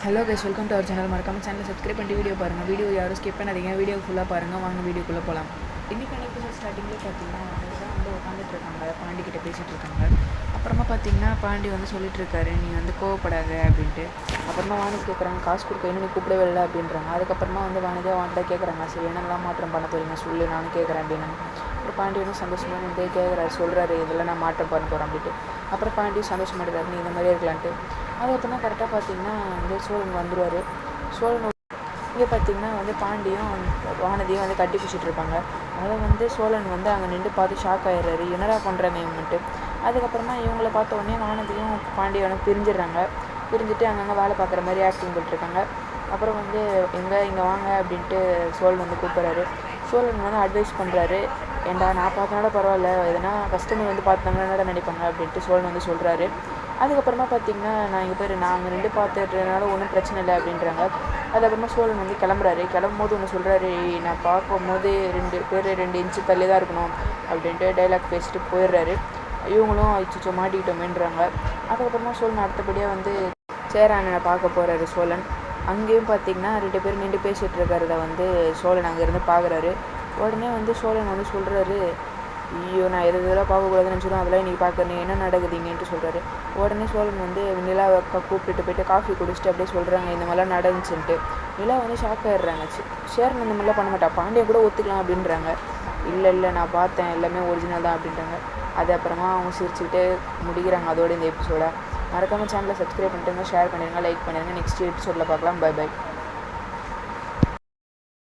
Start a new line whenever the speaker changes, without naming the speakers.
Hello guys, welcome to our channel. மறக்காம சேனலை subscribe பண்ணி வீடியோ பாருங்கள். வீடியோ யாரும் ஸ்கிப் பண்ணாதீங்க, வீடியோ ஃபுல்லாக பாருங்கள். வாங்க வீடியோக்குள்ளே போகலாம். இன்றைக்கான எபிசோட் ஸ்டார்டிங்லேயே பார்த்தீங்கன்னா வந்து உட்காந்துட்டு இருக்காங்க, பாண்டி கிட்டே பேசிகிட்டு இருக்காங்க. அப்புறமா பார்த்தீங்கன்னா பாண்டி வந்து சொல்லிட்டு இருக்காரு, நீ வந்து கோவப்படாத அப்படின்ட்டு. அப்புறமா வானதி கேட்குறாங்க, காசு கொடுக்க இன்னும் நீ கூப்பிடவே இல்லை அப்படின்றாங்க. அதுக்கப்புறமா வந்து வானதியாக வான்கிட்ட கேட்குறாங்க, சரி என்னெல்லாம் மாற்றம் பண்ண போகிறீங்க சொல்லு, நானும் கேட்குறேன் அப்படின்னு. அப்புறம் பாண்டி வந்து சந்தோஷமாக வந்து கேட்குறாரு, சொல்கிறாரு இதெல்லாம் நான் மாற்றம் பண்ண போகிறேன் அப்படின்ட்டு. அப்புறம் பாண்டி சந்தோஷமாடுறாரு, நீ இந்த மாதிரியே இருக்கலான்ட்டு. அதுக்கப்புறமா கரெக்டாக பார்த்தீங்கன்னா வந்து சோழன் வந்துடுவார். சோழன் இங்கே பார்த்திங்கன்னா வந்து பாண்டியும் வானதியும் வந்து கட்டி பிடிச்சிட்டு இருப்பாங்க. அதை வந்து சோழன் வந்து அங்கே நின்று பார்த்து ஷாக் ஆகிடுறாரு, என்னடா பண்ணுறாங்க இவங்கன்ட்டு. அதுக்கப்புறமா இவங்கள பார்த்த உடனே வானதியும் பாண்டியனும் பிரிஞ்சுட்டு அங்கங்கே வேலை பார்க்குற மாதிரி ஆக்டிங் பண்ணிட்டுருக்காங்க. அப்புறம் வந்து இங்கே வாங்க அப்படின்ட்டு சோழன் வந்து கூப்பிட்றாரு. சோழன் வந்து அட்வைஸ் பண்ணுறாரு, ஏண்டா நான் பார்த்தனால பரவாயில்ல, எதனா கஸ்டமர் வந்து பார்த்தாங்கன்னா நினைப்பாங்க அப்படின்ட்டு சோழன் வந்து சொல்கிறாரு. அதுக்கப்புறமா பார்த்திங்கன்னா நான் அங்கே நின்று பார்த்துட்டுறதுனால ஒன்றும் பிரச்சனை இல்லை அப்படின்றாங்க. அதுக்கப்புறமா சோழன் வந்து கிளம்பும்போது ஒன்று சொல்கிறாரு, நான் பார்க்கும்போது 2 இன்ச்சு தள்ளி தான் இருக்கணும் அப்படின்ட்டு டைலாக் பேசிட்டு போயிடுறாரு. இவங்களும் அச்சோ மாட்டிக்கிட்டோமேன்றாங்க. அதுக்கப்புறமா சோழன் அடுத்தபடியாக வந்து சேரானனை பார்க்க போகிறாரு சோழன். அங்கேயும் பார்த்திங்கன்னா 2 பேர் நின்று பேசிகிட்டு இருக்கிறத வந்து சோழன் அங்கேருந்து பார்க்குறாரு. உடனே வந்து சோழன் வந்து சொல்கிறாரு, ஐயோ நான் இதெல்லாம் பார்க்கக்கூடாதுன்னு நினச்சிடும், அதெல்லாம் இன்றைக்கி பார்க்குறேன், என்ன நடக்குதுங்கன்ட்டு சொல்கிறாரு. உடனே சோழன் வந்து நிலாவை கூப்பிட்டுட்டு போய்ட்டு காஃபி குடிச்சிட்டு அப்படியே சொல்கிறாங்க இந்த மாதிரிலாம் நடந்துச்சுன்ட்டு. நிலா வந்து ஷாக் ஆகிடுறாங்க. ஷேர்னு இந்த மாதிரிலாம் பண்ண மாட்டா, பாண்டியன் கூட ஒத்துக்கலாம் அப்படின்றாங்க. இல்லை நான் பார்த்தேன், எல்லாமே ஒரிஜினல் தான் அப்படின்றாங்க. அது அப்புறமா அவங்க சிரிச்சுக்கிட்டே முடிக்கிறாங்க அதோட இந்த எபிசோட. மறக்காமல் சேனலை சப்ஸ்கிரைப் பண்ணிட்டுங்க, ஷேர் பண்ணிடுங்க, லைக் பண்ணிடுங்க. நெக்ஸ்ட் எபிசோடில் பார்க்கலாம். பை.